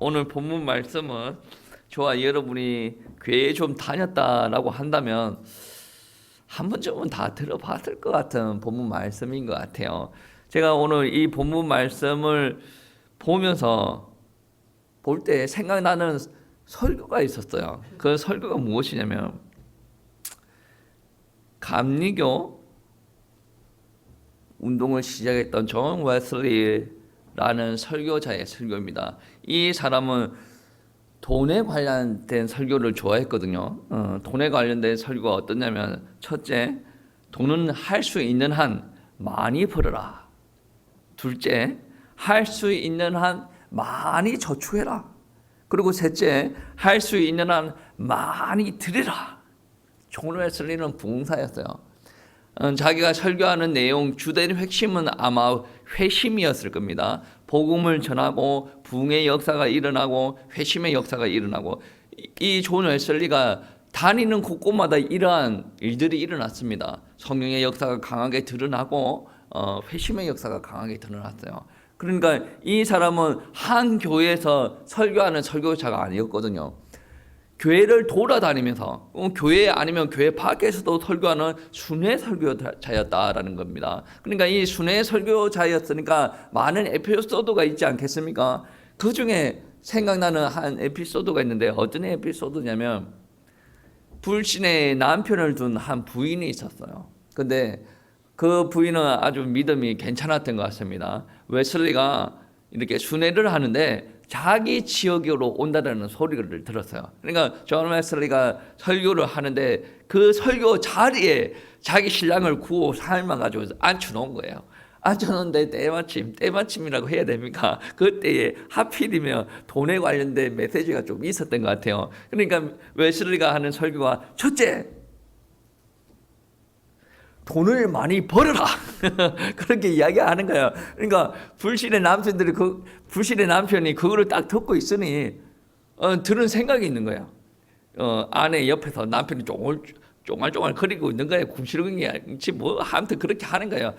오늘 본문 말씀은 저와 여러분이 교회에 좀 다녔다라고 한다면 한 번쯤은 다 들어봤을 것 같은 본문 말씀인 것 같아요. 제가 오늘 이 본문 말씀을 보면서 볼 때 생각나는 설교가 있었어요. 그 설교가 무엇이냐면 감리교 운동을 시작했던 존 웨슬리라는 설교자의 설교입니다. 이 사람은 돈에 관련된 설교를 좋아했거든요. 돈에 관련된 설교가 어떠냐면 첫째, 돈은 할 수 있는 한 많이 벌어라. 둘째, 할 수 있는 한 많이 저축해라. 그리고 셋째, 할 수 있는 한 많이 드리라. 존 웨슬리는 부흥사였어요. 자기가 설교하는 내용 주된 핵심은 아마 회심이었을 겁니다. 복음을 전하고 부흥의 역사가 일어나고 회심의 역사가 일어나고 이 존 웨슬리가 다니는 곳곳마다 이러한 일들이 일어났습니다. 성령의 역사가 강하게 드러나고 회심의 역사가 강하게 드러났어요. 그러니까 이 사람은 한 교회에서 설교하는 설교자가 아니었거든요. 교회를 돌아다니면서 교회 아니면 교회 밖에서도 설교하는 순회 설교자였다라는 겁니다. 그러니까 이 순회 설교자였으니까 많은 에피소드가 있지 않겠습니까? 그 중에 생각나는 한 에피소드가 있는데 어떤 에피소드냐면 불신의 남편을 둔 한 부인이 있었어요. 근데 그 부인은 아주 믿음이 괜찮았던 것 같습니다. 웨슬리가 이렇게 순회를 하는데 자기 지역으로 온다는 소리를 들었어요. 그러니까 존 웨슬리가 설교를 하는데 그 설교 자리에 자기 신랑을 구호 삶아가지고 앉혀놓은 거예요. 앉혀놓은데 때마침이라고 해야 됩니까? 그때에 하필이면 돈에 관련된 메시지가 좀 있었던 것 같아요. 그러니까 웨슬리가 하는 설교가 첫째, 돈을 많이 벌어라. 그렇게 이야기하는 거예요. 그러니까 불신의 남편이 그거를 딱 듣고 있으니 들은 생각이 있는 거예요. 아내 옆에서 남편이 쫑알쫑알 거리고 있는 거예요. 궁시렁이지 뭐 아무튼 그렇게 하는 거예요.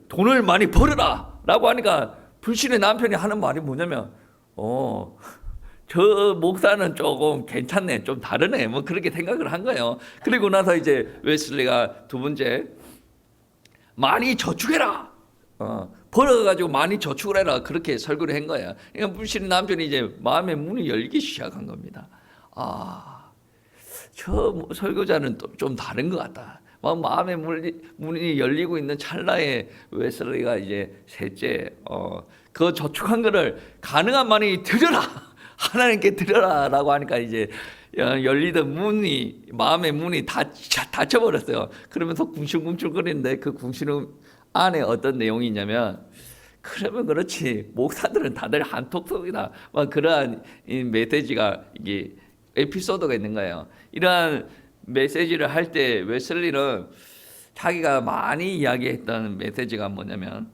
돈을 많이 벌어라 라고 하니까 불신의 남편이 하는 말이 뭐냐면 저 목사는 조금 괜찮네, 좀 다르네, 뭐 그렇게 생각을 한 거예요. 그리고 나서 이제 웨슬리가 두 번째, 많이 저축해라. 벌어가지고 많이 저축을 해라. 그렇게 설교를 한 거예요. 그러니까 불신의 남편이 이제 마음의 문이 열리기 시작한 겁니다. 저 설교자는 또 좀 다른 것 같다. 마음의 문이 열리고 있는 찰나에 웨슬리가 이제 셋째, 그 저축한 거를 가능한 많이 드려라. 하나님께 드려라라고 하니까 이제 열리던 마음의 문이 닫혀버렸어요. 그러면서 궁시렁궁시렁거리는데 그 궁시렁 안에 어떤 내용이 있냐면, 그러면 그렇지 목사들은 다들 한톡톡이다, 막 그러한 메시지가 이게 에피소드가 있는 거예요. 이러한 메시지를 할 때 웨슬리는 자기가 많이 이야기했던 메시지가 뭐냐면,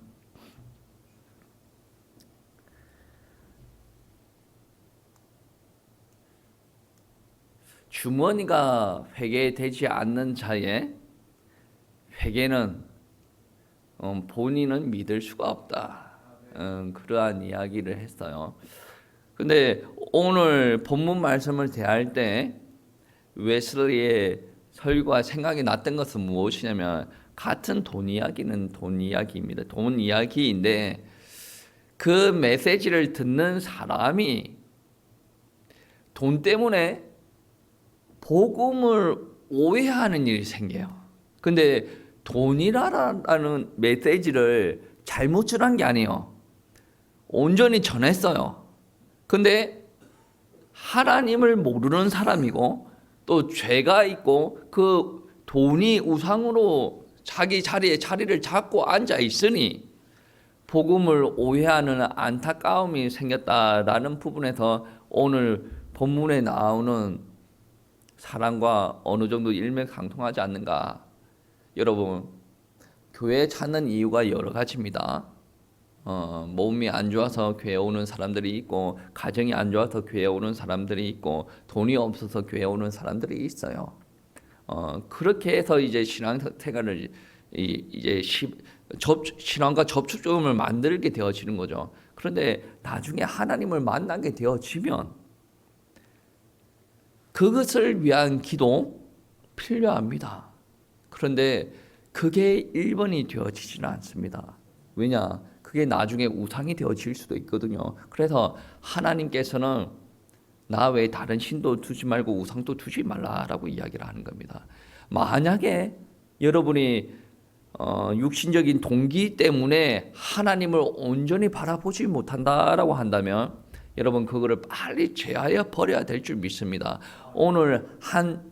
주머니가 회개되지 않는 자의 회개는 본인은 믿을 수가 없다. 그러한 이야기를 했어요. 근데 오늘 본문 말씀을 대할 때 웨슬리의 설교가 생각이 났던 것은 무엇이냐면, 같은 돈 이야기는 돈 이야기입니다. 돈 이야기인데 그 메시지를 듣는 사람이 돈 때문에 복음을 오해하는 일이 생겨요. 근데 돈이라는 메시지를 잘못 전한 게 아니에요. 온전히 전했어요. 근데 하나님을 모르는 사람이고 또 죄가 있고 그 돈이 우상으로 자기 자리를 잡고 앉아 있으니 복음을 오해하는 안타까움이 생겼다라는 부분에서 오늘 본문에 나오는 사람과 어느 정도 일맥상통하지 않는가. 여러분, 교회 찾는 이유가 여러 가지입니다. 몸이 안 좋아서 교회 오는 사람들이 있고, 가정이 안 좋아서 교회 오는 사람들이 있고, 돈이 없어서 교회 오는 사람들이 있어요. 그렇게 해서 이제 신앙생활을 이제 신앙과 접촉점을 만들게 되어지는 거죠. 그런데 나중에 하나님을 만나게 되어지면 그것을 위한 기도 필요합니다. 그런데 그게 1번이 되어지지는 않습니다. 왜냐? 그게 나중에 우상이 되어질 수도 있거든요. 그래서 하나님께서는 나 외에 다른 신도 두지 말고 우상도 두지 말라라고 이야기를 하는 겁니다. 만약에 여러분이 육신적인 동기 때문에 하나님을 온전히 바라보지 못한다라고 한다면 여러분 그거를 빨리 제하여 버려야 될 줄 믿습니다. 오늘 한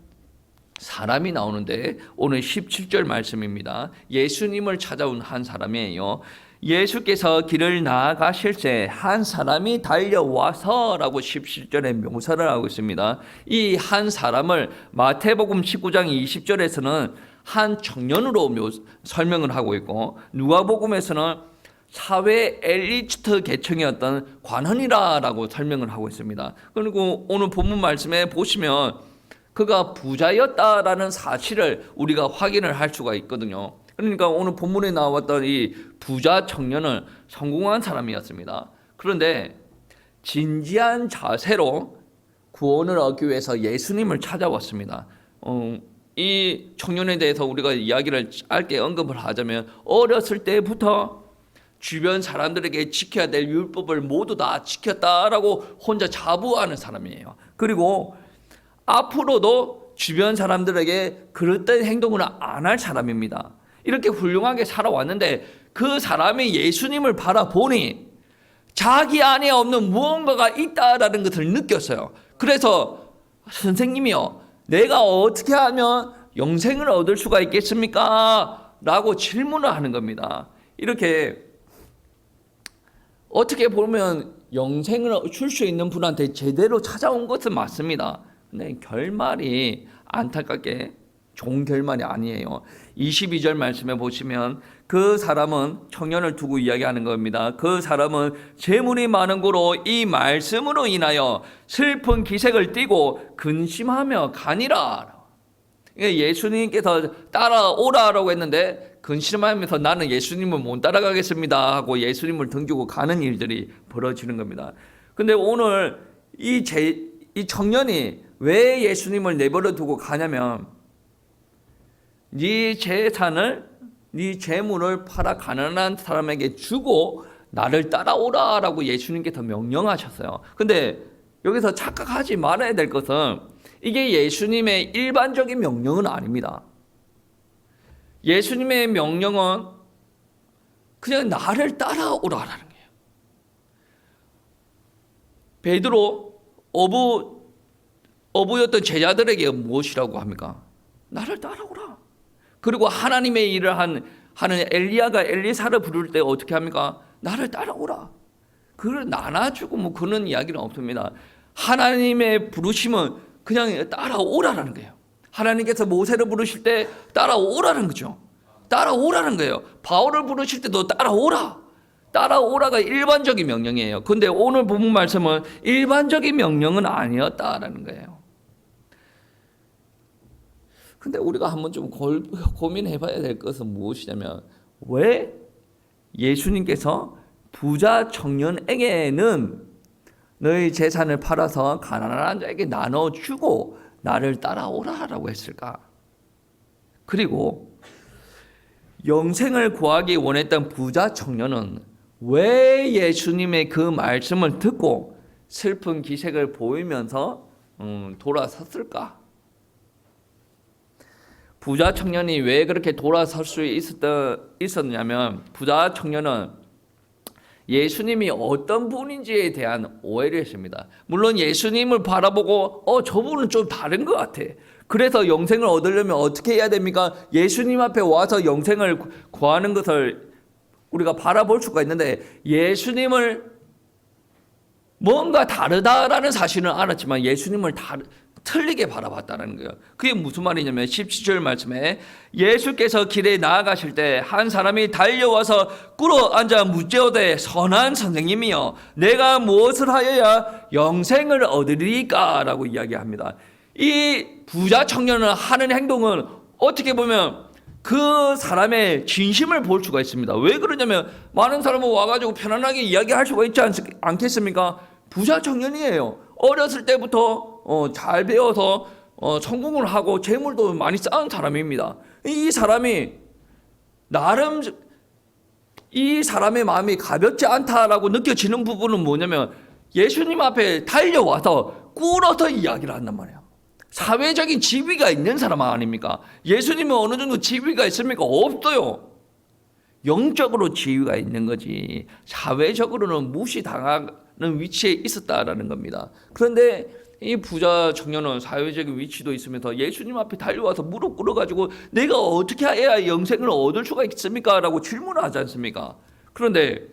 사람이 나오는데 오늘 17절 말씀입니다. 예수님을 찾아온 한 사람이에요. 예수께서 길을 나아가실 때 한 사람이 달려와서라고 17절에 묘사를 하고 있습니다. 이 한 사람을 마태복음 19장 20절에서는 한 청년으로 설명을 하고 있고 누가복음에서는 사회 엘리트 계층이었던 관원이라고 설명을 하고 있습니다. 그리고 오늘 본문 말씀에 보시면 그가 부자였다라는 사실을 우리가 확인을 할 수가 있거든요. 그러니까 오늘 본문에 나왔던 이 부자 청년은 성공한 사람이었습니다. 그런데 진지한 자세로 구원을 얻기 위해서 예수님을 찾아왔습니다. 이 청년에 대해서 우리가 이야기를 짧게 언급을 하자면 어렸을 때부터 주변 사람들에게 지켜야 될 율법을 모두 다 지켰다라고 혼자 자부하는 사람이에요. 그리고 앞으로도 주변 사람들에게 그릇된 행동을 안 할 사람입니다. 이렇게 훌륭하게 살아왔는데 그 사람이 예수님을 바라보니 자기 안에 없는 무언가가 있다라는 것을 느꼈어요. 그래서 선생님이요, 내가 어떻게 하면 영생을 얻을 수가 있겠습니까? 라고 질문을 하는 겁니다. 이렇게 어떻게 보면 영생을 줄 수 있는 분한테 제대로 찾아온 것은 맞습니다. 근데 결말이 안타깝게 좋은 결말이 아니에요. 22절 말씀에 보시면 그 사람은 청년을 두고 이야기하는 겁니다. 그 사람은 재물이 많은 고로 이 말씀으로 인하여 슬픈 기색을 띠고 근심하며 가니라. 예수님께서 따라오라라고 했는데 근심하면서 나는 예수님을 못 따라가겠습니다 하고 예수님을 등지고 가는 일들이 벌어지는 겁니다. 근데 오늘 이 청년이 왜 예수님을 내버려 두고 가냐면 네 재산을, 네 재물을 팔아 가난한 사람에게 주고 나를 따라오라라고 예수님께서 명령하셨어요. 근데 여기서 착각하지 말아야 될 것은 이게 예수님의 일반적인 명령은 아닙니다. 예수님의 명령은 그냥 나를 따라오라라는 거예요. 베드로 어부였던 제자들에게 무엇이라고 합니까? 나를 따라오라. 그리고 하나님의 일을 하는 엘리야가 엘리사를 부를 때 어떻게 합니까? 나를 따라오라. 그걸 나눠주고 뭐 그런 이야기는 없습니다. 하나님의 부르심은 그냥 따라오라라는 거예요. 하나님께서 모세를 부르실 때 따라오라는 거죠. 따라오라는 거예요. 바울을 부르실 때도 따라오라. 따라오라가 일반적인 명령이에요. 근데 오늘 본문 말씀은 일반적인 명령은 아니었다라는 거예요. 근데 우리가 한번 좀 고민해 봐야 될 것은 무엇이냐면 왜 예수님께서 부자 청년에게는 너희 재산을 팔아서 가난한 자에게 나눠주고 나를 따라오라라고 했을까? 그리고 영생을 구하기 원했던 부자 청년은 왜 예수님의 그 말씀을 듣고 슬픈 기색을 보이면서 돌아섰을까? 부자 청년이 왜 그렇게 돌아설 수 있었냐면 부자 청년은 예수님이 어떤 분인지에 대한 오해를 했습니다. 물론 예수님을 바라보고 저분은 좀 다른 것 같아. 그래서 영생을 얻으려면 어떻게 해야 됩니까? 예수님 앞에 와서 영생을 구하는 것을 우리가 바라볼 수가 있는데 예수님을 뭔가 다르다라는 사실은 알았지만 예수님을 틀리게 바라봤다는 거예요. 그게 무슨 말이냐면 17절 말씀에 예수께서 길에 나아가실 때 한 사람이 달려와서 꿇어 앉아 묻자오되 선한 선생님이여 내가 무엇을 하여야 영생을 얻으리까? 라고 이야기합니다. 이 부자 청년은 하는 행동은 어떻게 보면 그 사람의 진심을 볼 수가 있습니다. 왜 그러냐면 많은 사람은 와가지고 편안하게 이야기할 수가 있지 않겠습니까? 부자 청년이에요. 어렸을 때부터 잘 배워서 성공을 하고 재물도 많이 쌓은 사람입니다. 이 사람이 나름 이 사람의 마음이 가볍지 않다라고 느껴지는 부분은 뭐냐면 예수님 앞에 달려와서 꿇어서 이야기를 한단 말이에요. 사회적인 지위가 있는 사람 아닙니까? 예수님은 어느 정도 지위가 있습니까? 없어요. 영적으로 지위가 있는 거지 사회적으로는 무시당하는 위치에 있었다라는 겁니다. 그런데 이 부자 청년은 사회적인 위치도 있으면서 예수님 앞에 달려와서 무릎 꿇어가지고 내가 어떻게 해야 영생을 얻을 수가 있습니까? 라고 질문을 하지 않습니까? 그런데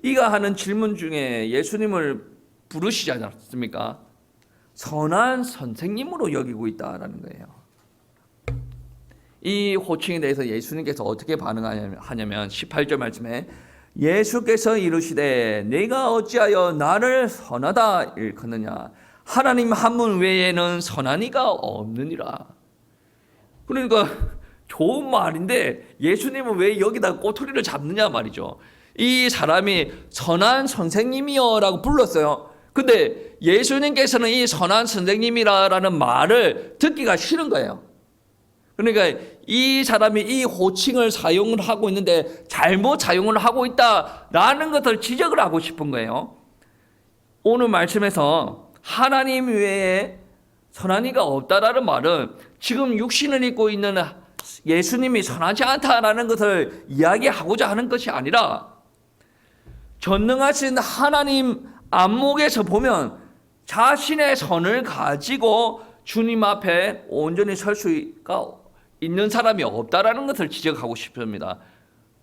이가 하는 질문 중에 예수님을 부르시지 않았습니까? 선한 선생님으로 여기고 있다라는 거예요. 이 호칭에 대해서 예수님께서 어떻게 반응하냐면 18절 말씀에 예수께서 이르시되 내가 어찌하여 나를 선하다 일컫느냐 하나님 한 분 외에는 선한 이가 없느니라. 그러니까 좋은 말인데 예수님은 왜 여기다 꼬투리를 잡느냐 말이죠. 이 사람이 선한 선생님이여 라고 불렀어요. 근데 예수님께서는 이 선한 선생님이라는 말을 듣기가 싫은 거예요. 그러니까 이 사람이 이 호칭을 사용을 하고 있는데 잘못 사용을 하고 있다라는 것을 지적을 하고 싶은 거예요. 오늘 말씀에서 하나님 외에 선한 이가 없다라는 말은 지금 육신을 입고 있는 예수님이 선하지 않다라는 것을 이야기하고자 하는 것이 아니라 전능하신 하나님 안목에서 보면 자신의 선을 가지고 주님 앞에 온전히 설 수가 있는 사람이 없다라는 것을 지적하고 싶습니다.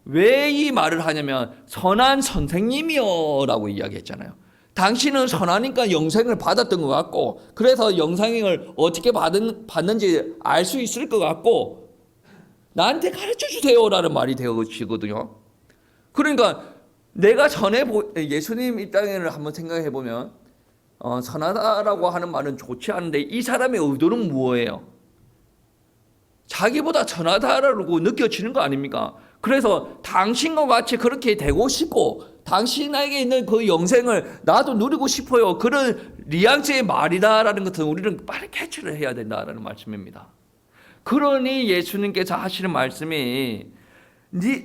왜 이 말을 하냐면 선한 선생님이요 라고 이야기했잖아요. 당신은 선하니까 영생을 받았던 것 같고 그래서 영생을 어떻게 받는지 알 수 있을 것 같고 나한테 가르쳐 주세요 라는 말이 되어지거든요. 그러니까 내가 전에 예수님 입장을 한번 생각해 보면 선하다라고 하는 말은 좋지 않은데 이 사람의 의도는 무엇이에요? 자기보다 선하다라고 느껴지는 거 아닙니까? 그래서 당신과 같이 그렇게 되고 싶고 당신에게 있는 그 영생을 나도 누리고 싶어요. 그런 뉘앙스의 말이다라는 것은 우리는 빨리 캐치를 해야 된다라는 말씀입니다. 그러니 예수님께서 하시는 말씀이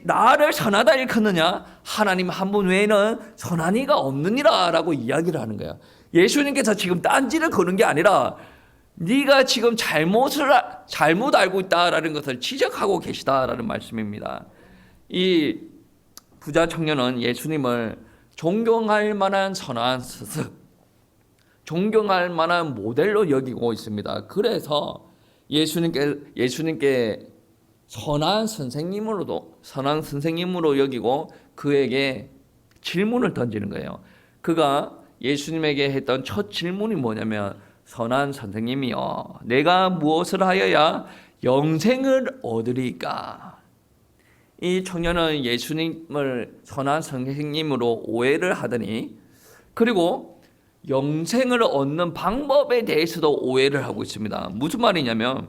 나를 선하다 일컫느냐 하나님 한 분 외에는 선한 이가 없느니라 라고 이야기를 하는 거예요. 예수님께서 지금 딴지를 거는 게 아니라 네가 지금 잘못 알고 있다라는 것을 지적하고 계시다라는 말씀입니다. 이 부자 청년은 예수님을 존경할 만한 선한 스승, 존경할 만한 모델로 여기고 있습니다. 그래서 예수님께 선한 선생님으로 여기고 그에게 질문을 던지는 거예요. 그가 예수님에게 했던 첫 질문이 뭐냐면 선한 선생님이여 내가 무엇을 하여야 영생을 얻으리까? 이 청년은 예수님을 선한 선생님으로 오해를 하더니 그리고 영생을 얻는 방법에 대해서도 오해를 하고 있습니다. 무슨 말이냐면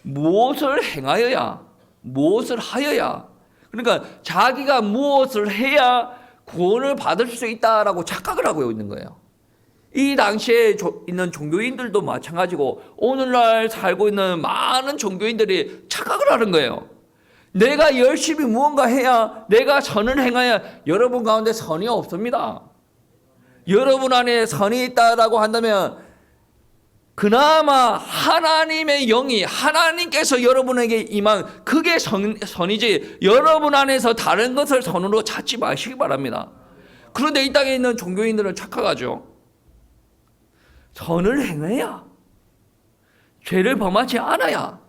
무엇을 행하여야 무엇을 하여야 그러니까 자기가 무엇을 해야 구원을 받을 수 있다라고 착각을 하고 있는 거예요. 이 당시에 있는 종교인들도 마찬가지고 오늘날 살고 있는 많은 종교인들이 착각을 하는 거예요. 내가 열심히 무언가 해야 내가 선을 행해야 여러분 가운데 선이 없습니다. 여러분 안에 선이 있다라고 한다면 그나마 하나님의 영이 하나님께서 여러분에게 임한 그게 선이지 여러분 안에서 다른 것을 선으로 찾지 마시기 바랍니다. 그런데 이 땅에 있는 종교인들은 착각하죠. 선을 행해야 죄를 범하지 않아야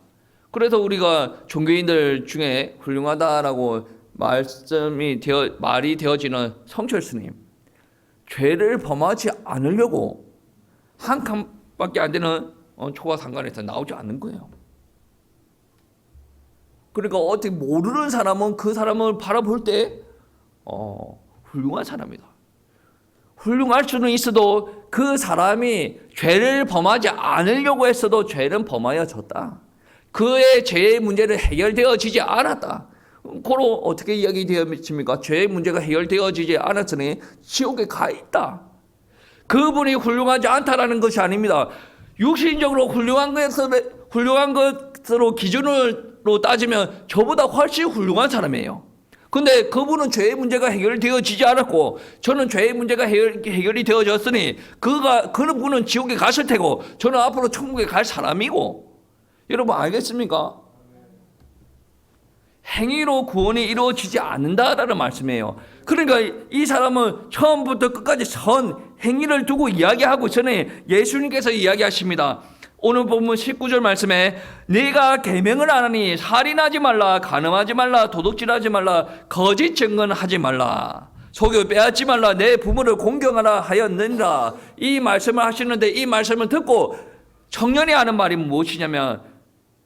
그래서 우리가 종교인들 중에 훌륭하다라고 말이 되어지는 성철 스님 죄를 범하지 않으려고 한 칸밖에 안 되는 초과 상관에서 나오지 않는 거예요. 그러니까 어떻게 모르는 사람은 그 사람을 바라볼 때 훌륭한 사람이다. 훌륭할 수는 있어도 그 사람이 죄를 범하지 않으려고 했어도 죄는 범하여졌다. 그의 죄의 문제는 해결되어지지 않았다. 그로 어떻게 이야기되었습니까? 죄의 문제가 해결되어지지 않았으니 지옥에 가 있다. 그분이 훌륭하지 않다라는 것이 아닙니다. 육신적으로 훌륭한 것으로 기준으로 따지면 저보다 훨씬 훌륭한 사람이에요. 근데 그분은 죄의 문제가 해결되어지지 않았고 저는 죄의 문제가 해결이 되어졌으니 그분은 지옥에 갔을 테고 저는 앞으로 천국에 갈 사람이고, 여러분 알겠습니까? 행위로 구원이 이루어지지 않는다라는 말씀이에요. 그러니까 이 사람은 처음부터 끝까지 선 행위를 두고 이야기하고 전에 예수님께서 이야기하십니다. 오늘 본문 19절 말씀에 네가 계명을 안 하니 살인하지 말라, 간음하지 말라, 도둑질하지 말라, 거짓 증언하지 말라, 속여 빼앗지 말라, 내 부모를 공경하라 하였느니라. 이 말씀을 하시는데 이 말씀을 듣고 청년이 하는 말이 무엇이냐면,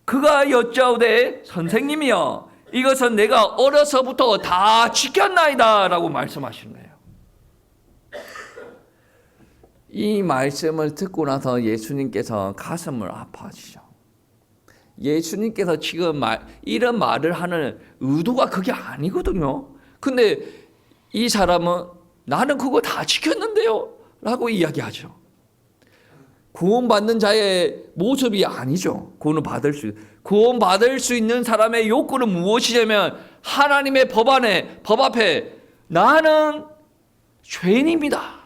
그가 여짜오되 선생님이여 이것은 내가 어려서부터 다 지켰나이다 라고 말씀하시는 거예요. 이 말씀을 듣고 나서 예수님께서 가슴을 아파하시죠. 예수님께서 지금 이런 말을 하는 의도가 그게 아니거든요. 근데 이 사람은 나는 그거 다 지켰는데요 라고 이야기하죠. 구원받는 자의 모습이 아니죠. 구원받을 수 있는 사람의 욕구는 무엇이냐면 하나님의 법 앞에 나는 죄인입니다.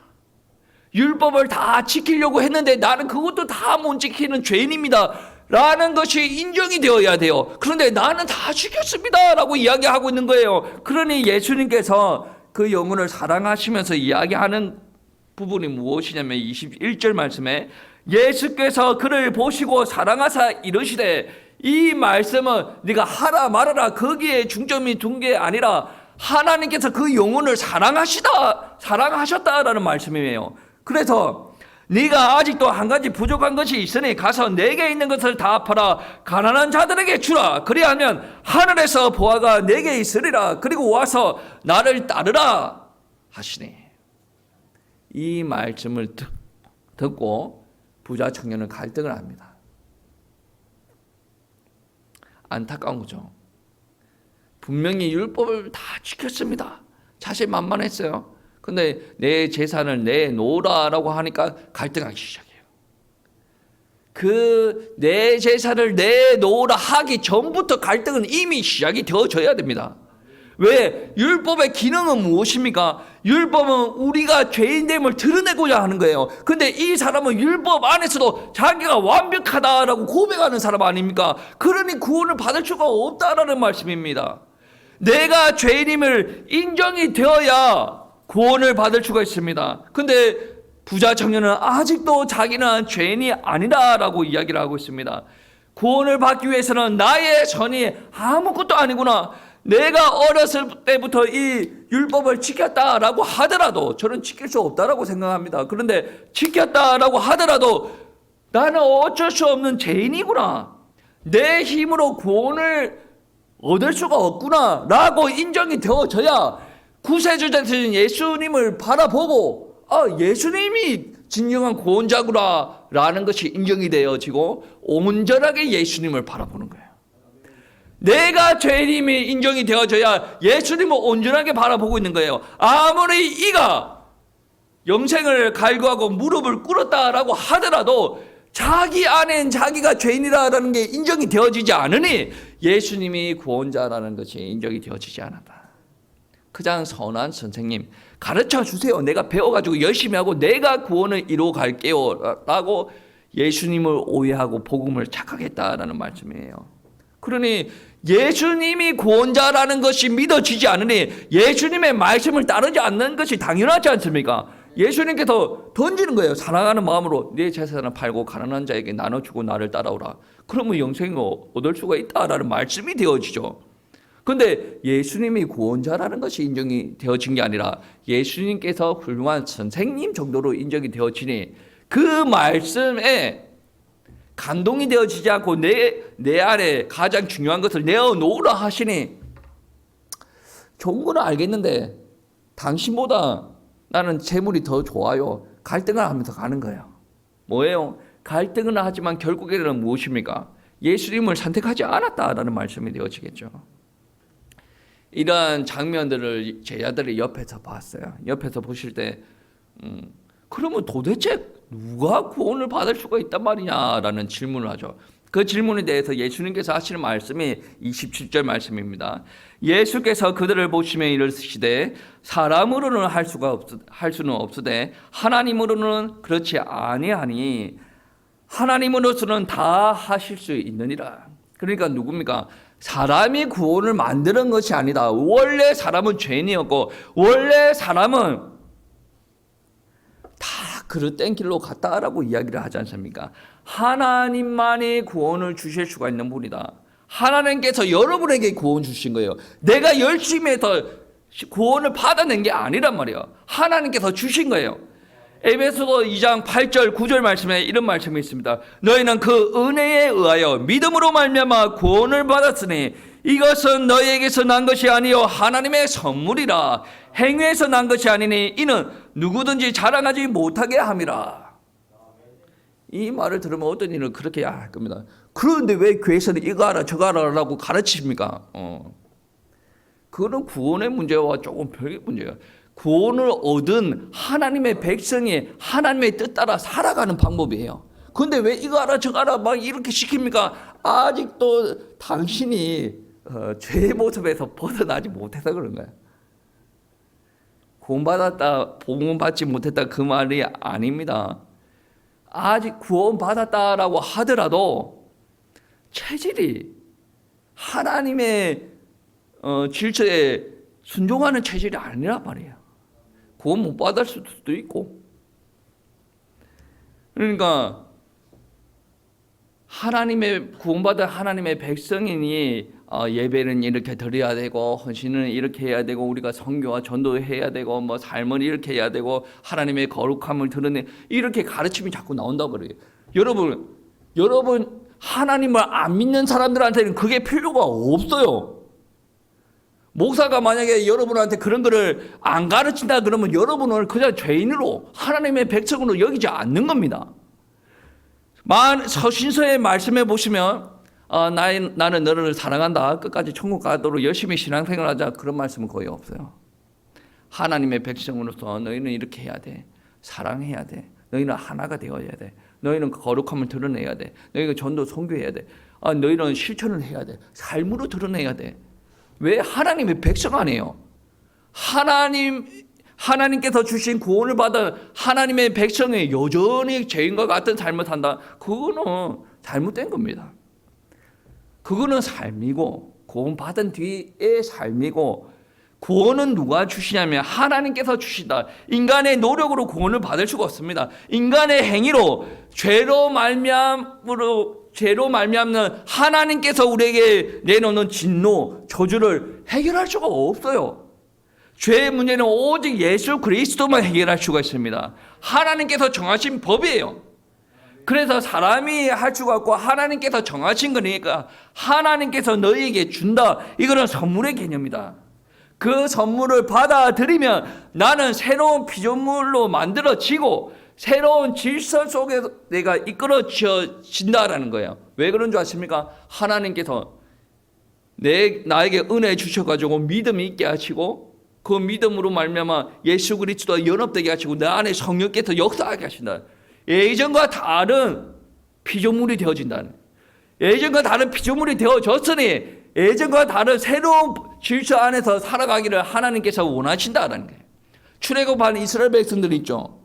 율법을 다 지키려고 했는데 나는 그것도 다 못 지키는 죄인입니다 라는 것이 인정이 되어야 돼요. 그런데 나는 다 지켰습니다 라고 이야기하고 있는 거예요. 그러니 예수님께서 그 영혼을 사랑하시면서 이야기하는 부분이 무엇이냐면 21절 말씀에 예수께서 그를 보시고 사랑하사 이르시되, 이 말씀은 네가 하라 말아라 거기에 중점이 둔 게 아니라 하나님께서 그 영혼을 사랑하셨다라는 말씀이에요. 그래서 네가 아직도 한 가지 부족한 것이 있으니 가서 내게 있는 것을 다 팔아 가난한 자들에게 주라. 그리하면 하늘에서 보화가 내게 있으리라. 그리고 와서 나를 따르라 하시니. 이 말씀을 듣고 부자 청년은 갈등을 합니다. 안타까운 거죠. 분명히 율법을 다 지켰습니다. 자신만만했어요. 근데 내 재산을 내놓으라라고 하니까 갈등하기 시작해요. 그 내 재산을 내놓으라 하기 전부터 갈등은 이미 시작이 되어져야 됩니다. 왜? 율법의 기능은 무엇입니까? 율법은 우리가 죄인됨을 드러내고자 하는 거예요. 근데 이 사람은 율법 안에서도 자기가 완벽하다라고 고백하는 사람 아닙니까? 그러니 구원을 받을 수가 없다라는 말씀입니다. 내가 죄인임을 인정이 되어야 구원을 받을 수가 있습니다. 근데 부자 청년은 아직도 자기는 죄인이 아니다라고 이야기를 하고 있습니다. 구원을 받기 위해서는 나의 선이 아무것도 아니구나. 내가 어렸을 때부터 이 율법을 지켰다라고 하더라도 저는 지킬 수 없다라고 생각합니다. 그런데 지켰다라고 하더라도 나는 어쩔 수 없는 죄인이구나. 내 힘으로 구원을 얻을 수가 없구나 라고 인정이 되어져야 구세주자 되신 예수님을 바라보고 예수님이 진정한 구원자구나 라는 것이 인정이 되어지고 온전하게 예수님을 바라보는 거예요. 내가 죄인임이 인정이 되어져야 예수님을 온전하게 바라보고 있는 거예요. 아무리 이가 영생을 갈구하고 무릎을 꿇었다라고 하더라도 자기 안엔 자기가 죄인이라는 게 인정이 되어지지 않으니 예수님이 구원자라는 것이 인정이 되어지지 않았다. 가장 선한 선생님 가르쳐 주세요. 내가 배워가지고 열심히 하고 내가 구원을 이루어 갈게요 라고 예수님을 오해하고 복음을 착각했다라는 말씀이에요. 그러니 예수님이 구원자라는 것이 믿어지지 않으니 예수님의 말씀을 따르지 않는 것이 당연하지 않습니까? 예수님께서 던지는 거예요. 사랑하는 마음으로 내 재산을 팔고 가난한 자에게 나눠주고 나를 따라오라. 그러면 영생을 얻을 수가 있다라는 말씀이 되어지죠. 그런데 예수님이 구원자라는 것이 인정이 되어진 게 아니라 예수님께서 훌륭한 선생님 정도로 인정이 되어지니 그 말씀에 감동이 되어지지 않고 내 안에 가장 중요한 것을 내어놓으라 하시니 좋은 건 알겠는데 당신보다 나는 재물이 더 좋아요. 갈등을 하면서 가는 거예요. 뭐예요? 갈등은 하지만 결국에는 무엇입니까? 예수님을 선택하지 않았다라는 말씀이 되어지겠죠. 이러한 장면들을 제자들이 옆에서 봤어요. 옆에서 보실 때 그러면 도대체 누가 구원을 받을 수가 있단 말이냐라는 질문을 하죠. 그 질문에 대해서 예수님께서 하시는 말씀이 27절 말씀입니다. 예수께서 그들을 보시며 이르시되 사람으로는 할 수는 없으되 하나님으로는 그렇지 아니하니 하나님으로서는 다 하실 수 있느니라. 그러니까 누굽니까? 사람이 구원을 만드는 것이 아니다. 원래 사람은 죄인이었고 원래 사람은 다 그릇된 길로 갔다라고 이야기를 하지 않습니까? 하나님만이 구원을 주실 수가 있는 분이다. 하나님께서 여러분에게 구원 주신 거예요. 내가 열심히 해서 구원을 받아낸 게 아니란 말이에요. 하나님께서 주신 거예요. 에베소서 2장 8절 9절 말씀에 이런 말씀이 있습니다. 너희는 그 은혜에 의하여 믿음으로 말미암아 구원을 받았으니 이것은 너희에게서 난 것이 아니요 하나님의 선물이라. 행위에서 난 것이 아니니 이는 누구든지 자랑하지 못하게 함이라. 이 말을 들으면 어떤 일을 그렇게 할 겁니다. 그런데 왜 교회에서는 이거 하라 저거 하라라고 가르치십니까? 그거는 구원의 문제와 조금 별개 문제예요. 구원을 얻은 하나님의 백성이 하나님의 뜻 따라 살아가는 방법이에요. 그런데 왜 이거 하라 저거 하라 막 이렇게 시킵니까? 아직도 당신이 죄의 모습에서 벗어나지 못해서 그런 거예요. 구원받았다, 복음받지 못했다 그 말이 아닙니다. 아직 구원받았다라고 하더라도 체질이 하나님의 질서에 순종하는 체질이 아니란 말이에요. 구원 못 받을 수도 있고. 그러니까 하나님의 구원받은 하나님의 백성이니 예배는 이렇게 드려야 되고 헌신은 이렇게 해야 되고 우리가 선교와 전도해야 되고 뭐 삶은 이렇게 해야 되고 하나님의 거룩함을 드러내 이렇게 가르침이 자꾸 나온다 그래요. 여러분 하나님을 안 믿는 사람들한테는 그게 필요가 없어요. 목사가 만약에 여러분한테 그런 거를 안 가르친다 그러면 여러분을 그냥 죄인으로 하나님의 백성으로 여기지 않는 겁니다. 서신서의 말씀해 보시면 나는 너를 사랑한다. 끝까지 천국 가도록 열심히 신앙생활하자. 그런 말씀은 거의 없어요. 하나님의 백성으로서 너희는 이렇게 해야 돼. 사랑해야 돼. 너희는 하나가 되어야 돼. 너희는 거룩함을 드러내야 돼. 너희가 전도 선교해야 돼. 너희는 실천을 해야 돼. 삶으로 드러내야 돼. 왜 하나님의 백성 아니에요? 하나님께서 주신 구원을 받은 하나님의 백성이 여전히 죄인과 같은 삶을 산다. 그거는 잘못된 겁니다. 그거는 삶이고 구원받은 뒤의 삶이고 구원은 누가 주시냐면 하나님께서 주시다. 인간의 노력으로 구원을 받을 수가 없습니다. 인간의 행위로 죄로 말미암는 하나님께서 우리에게 내놓는 진노, 저주를 해결할 수가 없어요. 죄의 문제는 오직 예수 그리스도만 해결할 수가 있습니다. 하나님께서 정하신 법이에요. 그래서 사람이 할 수가 없고 하나님께서 정하신 거니까 하나님께서 너희에게 준다. 이거는 선물의 개념이다. 그 선물을 받아들이면 나는 새로운 피조물로 만들어지고 새로운 질서 속에서 내가 이끌어진다라는 거예요. 왜 그런 줄 아십니까? 하나님께서 나에게 은혜 주셔가지고 믿음이 있게 하시고 그 믿음으로 말미암아 예수 그리스도와 연합되게 하시고 내 안에 성령께서 역사하게 하신다. 예전과 다른 피조물이 되어진다는. 예전과 다른 피조물이 되어졌으니 예전과 다른 새로운 질서 안에서 살아가기를 하나님께서 원하신다는 거예요. 출애굽한 이스라엘 백성들 있죠.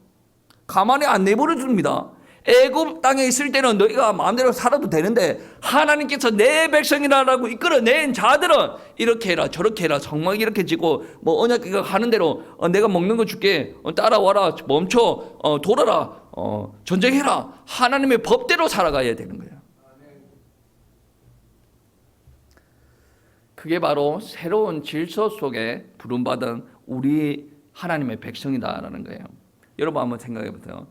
가만히 안 내버려 둡니다. 애굽 땅에 있을 때는 너희가 마음대로 살아도 되는데 하나님께서 내 백성이라고 이끌어낸 자들은 이렇게 해라 저렇게 해라 성막 이렇게 지고 뭐 언약궤가 가는 대로 내가 먹는 거 줄게 따라와라 멈춰 돌아라 전쟁해라 하나님의 법대로 살아가야 되는 거예요. 그게 바로 새로운 질서 속에 부름받은 우리 하나님의 백성이다라는 거예요. 여러분 한번 생각해 보세요.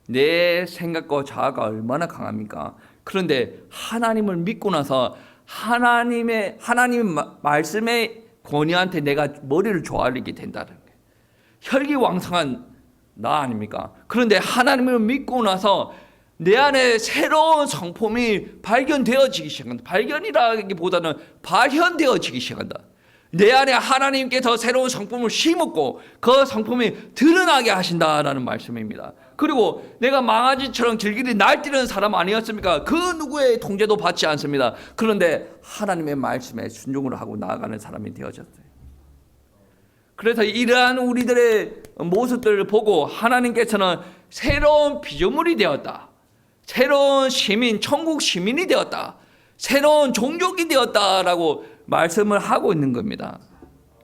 내 생각과 자아가 얼마나 강합니까? 그런데 하나님을 믿고 나서 하나님 말씀의 권위한테 내가 머리를 조아리게 된다는 거예요. 혈기왕성한 나 아닙니까? 그런데 하나님을 믿고 나서 내 안에 새로운 성품이 발견되어지기 시작한다. 발견이라기보다는 발현되어지기 시작한다. 내 안에 하나님께서 새로운 성품을 심었고 그 성품이 드러나게 하신다라는 말씀입니다. 그리고 내가 망아지처럼 길길이 날뛰는 사람 아니었습니까? 그 누구의 통제도 받지 않습니다. 그런데 하나님의 말씀에 순종을 하고 나아가는 사람이 되어졌어요. 그래서 이러한 우리들의 모습들을 보고 하나님께서는 새로운 피조물이 되었다. 새로운 시민, 천국 시민이 되었다. 새로운 종족이 되었다라고 말씀을 하고 있는 겁니다.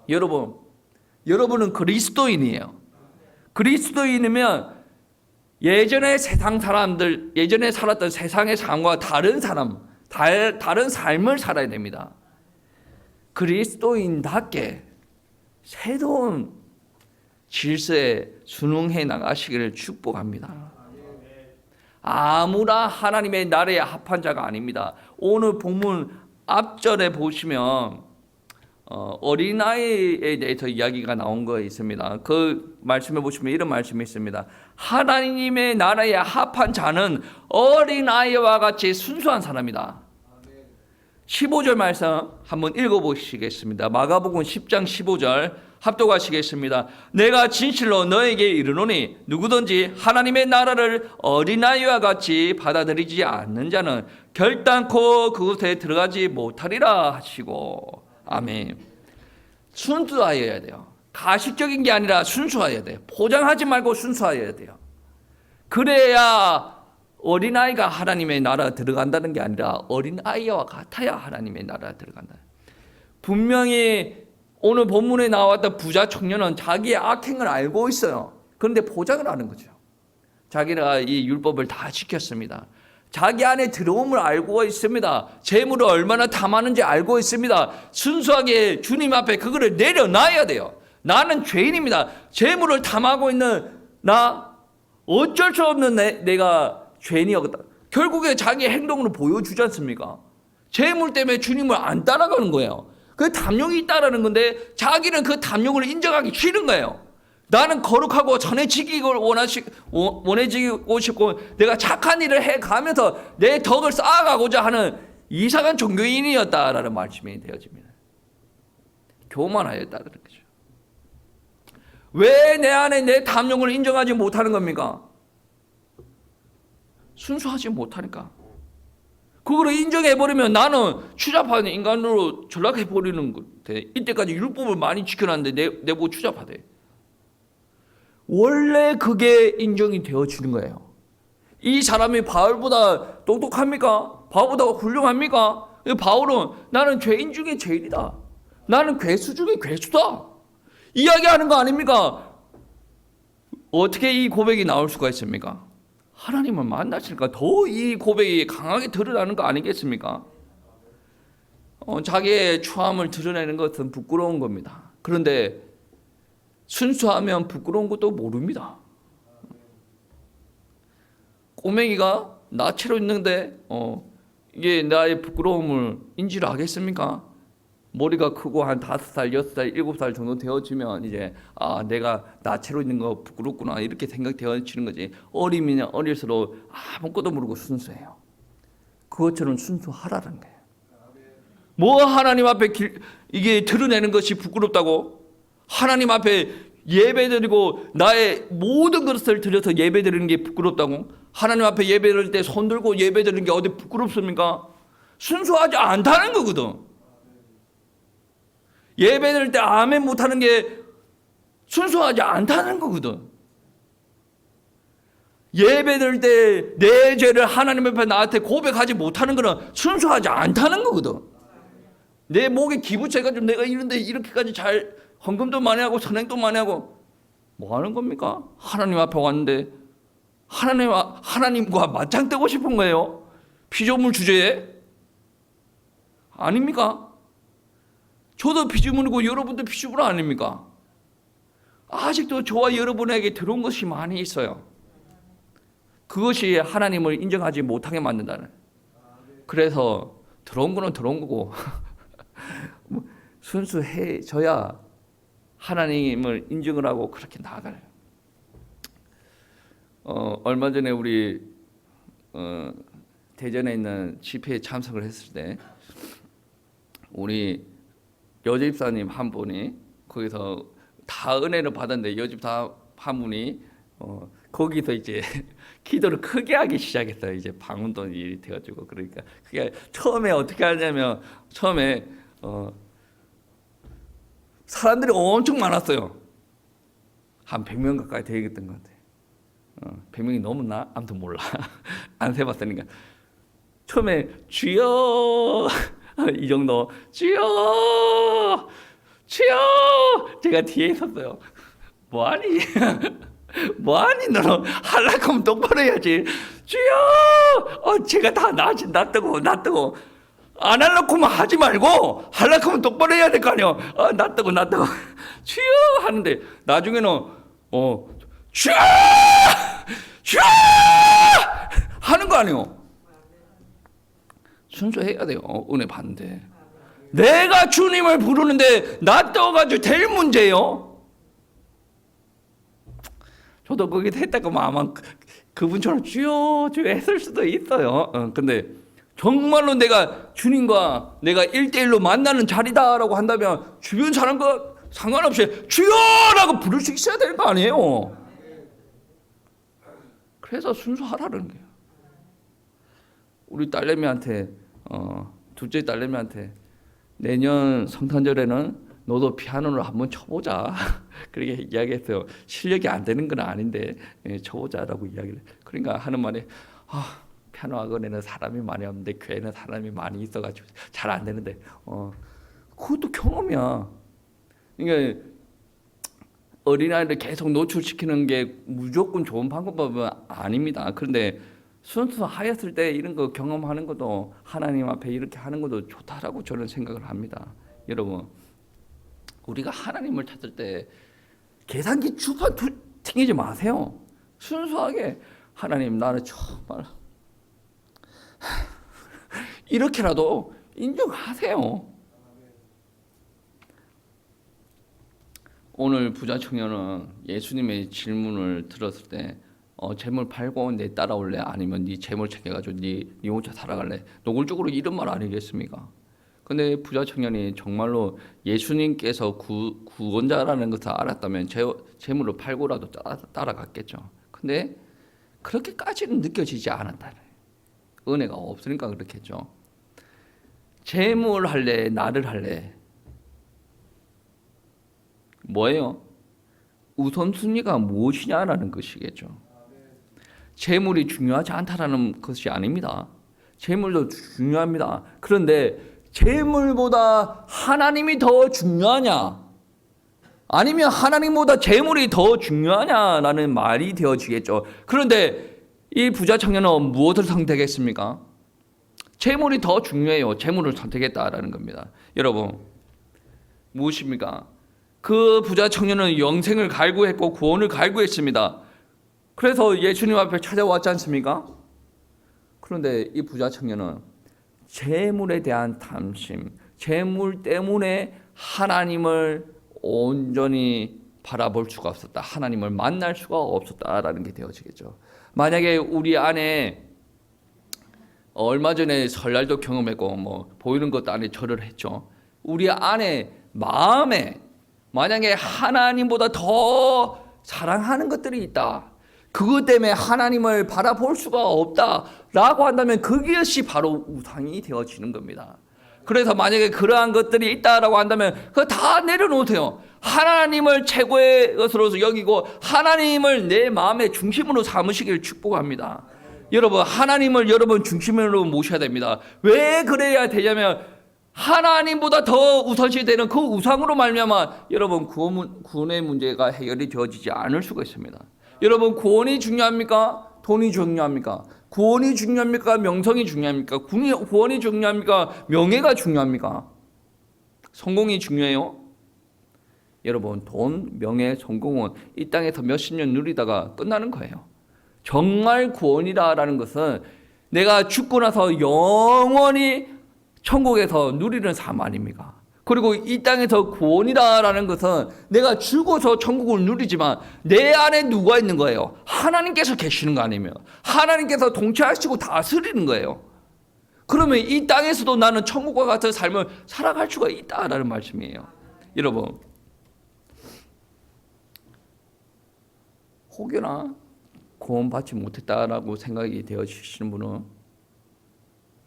여러분은 그리스도인이에요. 그리스도인이면 예전에 세상 사람들, 예전에 살았던 세상의 삶과 다른 삶을 살아야 됩니다. 그리스도인답게 새로운 질서에 순응해 나가시기를 축복합니다. 아무나 하나님의 나라에 합한 자가 아닙니다. 오늘 본문 앞절에 보시면 어린아이에 대해서 이야기가 나온 거 있습니다. 그 말씀에 보시면 이런 말씀이 있습니다. 하나님의 나라에 합한 자는 어린아이와 같이 순수한 사람이다. 15절 말씀 한번 읽어보시겠습니다. 마가복음 10장 15절 합독하시겠습니다. 내가 진실로 너에게 이르노니 누구든지 하나님의 나라를 어린아이와 같이 받아들이지 않는 자는 결단코 그곳에 들어가지 못하리라 하시고. 아멘. 순수하여야 돼요. 가식적인 게 아니라 순수하여야 돼요. 포장하지 말고 순수하여야 돼요. 그래야 어린아이가 하나님의 나라 들어간다는 게 아니라 어린아이와 같아야 하나님의 나라 들어간다. 분명히 오늘 본문에 나왔던 부자 청년은 자기의 악행을 알고 있어요. 그런데 포장을 하는 거죠. 자기가 이 율법을 다 지켰습니다. 자기 안에 들어옴을 알고 있습니다. 재물을 얼마나 탐하는지 알고 있습니다. 순수하게 주님 앞에 그거를 내려놔야 돼요. 나는 죄인입니다. 재물을 탐하고 있는 나 어쩔 수 없는 내가 죄인이었다. 결국에 자기 행동으로 보여주지 않습니까? 재물 때문에 주님을 안 따라가는 거예요. 그 탐욕이 있다라는 건데 자기는 그 탐욕을 인정하기 싫은 거예요. 나는 거룩하고 전해지기를 원해지고 싶고 내가 착한 일을 해가면서 내 덕을 쌓아가고자 하는 이상한 종교인이었다라는 말씀이 되어집니다. 교만하였다는 거죠. 왜 내 안에 내 탐욕을 인정하지 못하는 겁니까? 순수하지 못하니까. 그거를 인정해버리면 나는 추잡한 인간으로 전락해버리는 건데 이때까지 율법을 많이 지켜놨는데 내보고 추잡하대. 원래 그게 인정이 되어지는 거예요. 이 사람이 바울보다 똑똑합니까? 바울보다 훌륭합니까? 바울은 나는 죄인 중에 죄인이다. 나는 괴수 중에 괴수다. 이야기하는 거 아닙니까? 어떻게 이 고백이 나올 수가 있습니까? 하나님을 만나시니까 더 이 고백이 강하게 드러나는 거 아니겠습니까? 자기의 추함을 드러내는 것은 부끄러운 겁니다. 그런데 순수하면 부끄러운 것도 모릅니다. 꼬맹이가 나체로 있는데 이게 나의 부끄러움을 인지를 하겠습니까? 머리가 크고 한 5살, 6살, 7살 정도 되어지면 이제 내가 나체로 있는 거 부끄럽구나 이렇게 생각되어지는 거지. 어리면 어릴수록 아무것도 모르고 순수해요. 그것처럼 순수하라는 거예요. 뭐 하나님 앞에 이게 드러내는 것이 부끄럽다고? 하나님 앞에 예배드리고 나의 모든 것을 드려서 예배드리는 게 부끄럽다고? 하나님 앞에 예배드릴 때 손 들고 예배드리는 게 어디 부끄럽습니까? 순수하지 않다는 거거든. 예배드릴 때 아멘 못하는 게 순수하지 않다는 거거든. 예배드릴 때 내 죄를 하나님 앞에 나한테 고백하지 못하는 거는 순수하지 않다는 거거든. 내 목에 기부채가지고 내가 이런데 이렇게까지 잘 헌금도 많이 하고 선행도 많이 하고 뭐 하는 겁니까? 하나님 앞에 왔는데 하나님과 맞짱 뜨고 싶은 거예요? 피조물 주제에? 아닙니까? 저도 피조물이고 여러분도 피조물 아닙니까? 아직도 저와 여러분에게 들어온 것이 많이 있어요. 그것이 하나님을 인정하지 못하게 만든다는. 그래서 들어온 거는 들어온 거고 순수해져야 하나님을 인정을 하고 그렇게 나아가요. 얼마 전에 우리 대전에 있는 집회에 참석을 했을 때 우리 여집사님 한 분이 거기서 다 은혜를 받았는데 여집사 한 분이 거기서 이제 기도를 크게 하기 시작했어요. 이제 방문도 일이 되어지고 그러니까 그게 처음에 어떻게 하냐면 처음에 사람들이 엄청 많았어요. 한 100명 가까이 되겠던 것 같아요. 100명이 넘었나? 아무튼 몰라. 안 세봤으니까. 처음에 주여 이 정도 주여 주여 제가 뒤에 있었어요. 뭐하니? 뭐하니 너는 하려고 하면 똑바로 해야지. 주여 제가 다 놔뜨고 안 하려고 하면 하지 말고 하려고 하면 똑바로 해야 될 거 아니야. 놔뜨고 주여 하는데 나중에는 주여 주여 하는 거 아니에요. 순수해야 돼요. 은혜 받는데 내가 주님을 부르는데 놔둬가지고 될 문제예요. 저도 거기서 했다가 아마 그분처럼 주여 주여 했을 수도 있어요. 근데 정말로 내가 주님과 내가 1대1로 만나는 자리다라고 한다면 주변 사람과 상관없이 주여라고 부를 수 있어야 될 거 아니에요. 그래서 순수하라는 거예요. 우리 딸내미한테 둘째 딸내미한테 내년 성탄절에는 너도 피아노를 한번 쳐보자 그렇게 이야기했어요. 실력이 안 되는 건 아닌데 쳐보자라고 이야기를. 그러니까 하는 말이 피아노 학원에는 사람이 많이 없는데 교회는 사람이 많이 있어가지고 잘 안 되는데 그것도 경험이야. 그러니까 어린아이를 계속 노출시키는 게 무조건 좋은 방법은 아닙니다. 그런데 순수하였을 때 이런 거 경험하는 것도 하나님 앞에 이렇게 하는 것도 좋다라고 저는 생각을 합니다. 여러분 우리가 하나님을 찾을 때 계산기 주판 튕기지 마세요. 순수하게 하나님 나는 정말 이렇게라도 인정하세요. 오늘 부자 청년은 예수님의 질문을 들었을 때 재물 팔고 내 따라올래? 아니면 네 재물 챙겨가지고 네 혼자 살아갈래? 노골적으로 이런 말 아니겠습니까? 근데 부자 청년이 정말로 예수님께서 구원자라는 것을 알았다면 재물을 팔고라도 따라갔겠죠. 근데 그렇게까지는 느껴지지 않았다. 은혜가 없으니까 그렇겠죠. 재물 할래? 나를 할래? 뭐예요? 우선순위가 무엇이냐라는 것이겠죠. 재물이 중요하지 않다라는 것이 아닙니다. 재물도 중요합니다. 그런데 재물보다 하나님이 더 중요하냐? 아니면 하나님보다 재물이 더 중요하냐라는 말이 되어지겠죠. 그런데 이 부자 청년은 무엇을 선택했습니까? 재물이 더 중요해요. 재물을 선택했다라는 겁니다. 여러분 무엇입니까? 그 부자 청년은 영생을 갈구했고 구원을 갈구했습니다. 그래서 예수님 앞에 찾아왔지 않습니까? 그런데 이 부자 청년은 재물에 대한 탐심, 재물 때문에 하나님을 온전히 바라볼 수가 없었다. 하나님을 만날 수가 없었다라는 게 되어지겠죠. 만약에 우리 안에 얼마 전에 설날도 경험했고 보이는 것도 안에 절을 했죠. 우리 안에 마음에 만약에 하나님보다 더 사랑하는 것들이 있다. 그것 때문에 하나님을 바라볼 수가 없다라고 한다면 그것이 바로 우상이 되어지는 겁니다. 그래서 만약에 그러한 것들이 있다라고 한다면 그거 다 내려놓으세요. 하나님을 최고의 것으로 여기고 하나님을 내 마음의 중심으로 삼으시길 축복합니다. 여러분 하나님을 여러분 중심으로 모셔야 됩니다. 왜 그래야 되냐면 하나님보다 더 우선시 되는 그 우상으로 말미암아 여러분 구원의 문제가 해결이 되어지지 않을 수가 있습니다. 여러분 구원이 중요합니까? 돈이 중요합니까? 구원이 중요합니까? 명성이 중요합니까? 구원이 중요합니까? 명예가 중요합니까? 성공이 중요해요? 여러분 돈, 명예, 성공은 이 땅에서 몇십 년 누리다가 끝나는 거예요. 정말 구원이라는 것은 내가 죽고 나서 영원히 천국에서 누리는 삶 아닙니까? 그리고 이 땅에서 구원이다라는 것은 내가 죽어서 천국을 누리지만 내 안에 누가 있는 거예요? 하나님께서 계시는 거 아니면 하나님께서 통치하시고 다스리는 거예요. 그러면 이 땅에서도 나는 천국과 같은 삶을 살아갈 수가 있다라는 말씀이에요. 여러분, 혹여나 구원받지 못했다라고 생각이 되어지시는 분은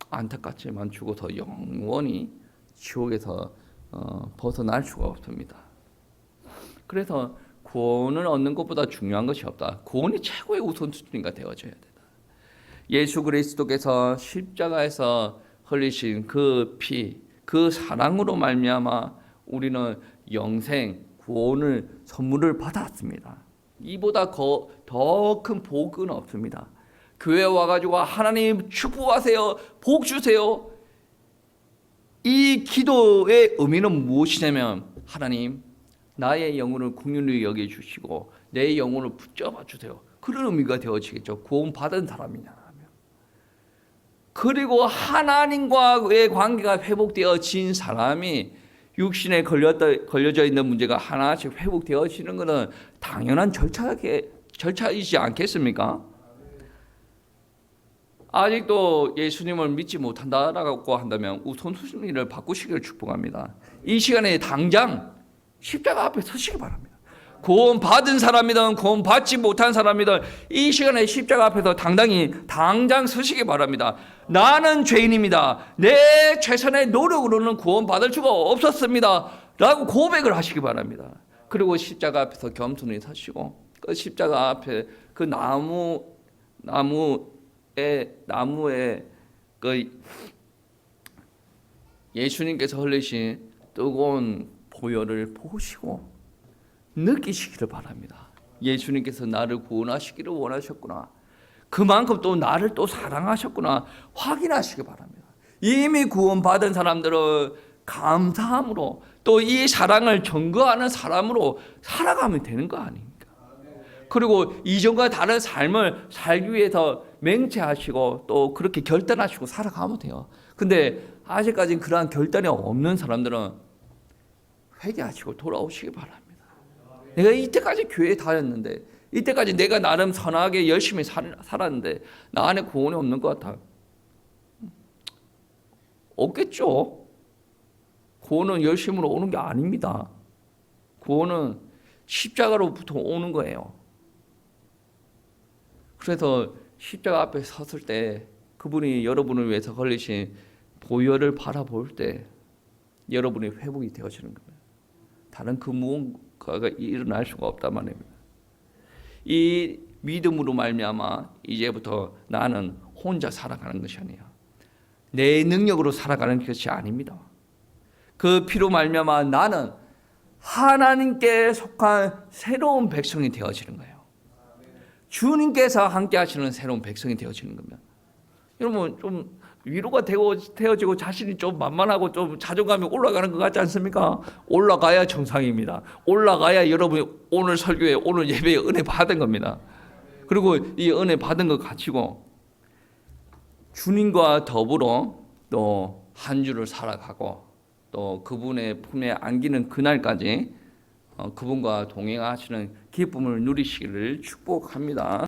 안타깝지만 죽어서 영원히 지옥에서 벗어날 수가 없습니다. 그래서 구원을 얻는 것보다 중요한 것이 없다. 구원이 최고의 우선순위가 되어져야 된다. 예수 그리스도께서 십자가에서 흘리신 그 피, 그 사랑으로 말미암아 우리는 영생, 구원을 선물을 받았습니다. 이보다 더 큰 복은 없습니다. 교회 와가지고 하나님 축복하세요, 복 주세요. 이 기도의 의미는 무엇이냐면 하나님 나의 영혼을 긍휼히 여겨주시고 내 영혼을 붙잡아 주세요. 그런 의미가 되어지겠죠. 구원받은 사람이냐. 그리고 하나님과의 관계가 회복되어진 사람이 육신에 걸려져 있는 문제가 하나씩 회복되어지는 것은 당연한 절차이지 않겠습니까? 아직도 예수님을 믿지 못한다라고 한다면 우선순위를 바꾸시기를 축복합니다. 이 시간에 당장 십자가 앞에 서시기 바랍니다. 구원 받은 사람이든 구원 받지 못한 사람이든 이 시간에 십자가 앞에서 당장 서시기 바랍니다. 나는 죄인입니다. 내 최선의 노력으로는 구원 받을 수가 없었습니다. 라고 고백을 하시기 바랍니다. 그리고 십자가 앞에서 겸손히 서시고 그 십자가 앞에 그 나무에 그 예수님께서 흘리신 뜨거운 보혈을 보시고 느끼시기를 바랍니다. 예수님께서 나를 구원하시기를 원하셨구나. 그만큼 또 나를 또 사랑하셨구나. 확인하시기 바랍니다. 이미 구원받은 사람들은 감사함으로 또 이 사랑을 증거하는 사람으로 살아가면 되는 거 아닙니까? 그리고 이전과 다른 삶을 살기 위해서 맹세하시고 또 그렇게 결단하시고 살아가면 돼요. 근데 아직까지는 그러한 결단이 없는 사람들은 회개하시고 돌아오시기 바랍니다. 내가 이때까지 교회에 다녔는데 이때까지 내가 나름 선하게 열심히 살았는데 나 안에 구원이 없는 것 같아. 없겠죠. 구원은 열심으로 오는 게 아닙니다. 구원은 십자가로부터 오는 거예요. 그래서 십자가 앞에 섰을 때 그분이 여러분을 위해서 걸리신 보혈을 바라볼 때 여러분이 회복이 되어지는 겁니다. 다른 그 무언가가 일어날 수가 없단 말입니다. 이 믿음으로 말미암아 이제부터 나는 혼자 살아가는 것이 아니에요. 내 능력으로 살아가는 것이 아닙니다. 그 피로 말미암아 나는 하나님께 속한 새로운 백성이 되어지는 거예요. 주님께서 함께 하시는 새로운 백성이 되어지는 겁니다. 여러분 좀 위로가 되어지고 자신이 좀 만만하고 좀 자존감이 올라가는 것 같지 않습니까? 올라가야 정상입니다. 올라가야 여러분이 오늘 설교에 오늘 예배에 은혜 받은 겁니다. 그리고 이 은혜 받은 것 가지고 주님과 더불어 또 한 주를 살아가고 또 그분의 품에 안기는 그날까지 그분과 동행하시는 기쁨을 누리시기를 축복합니다.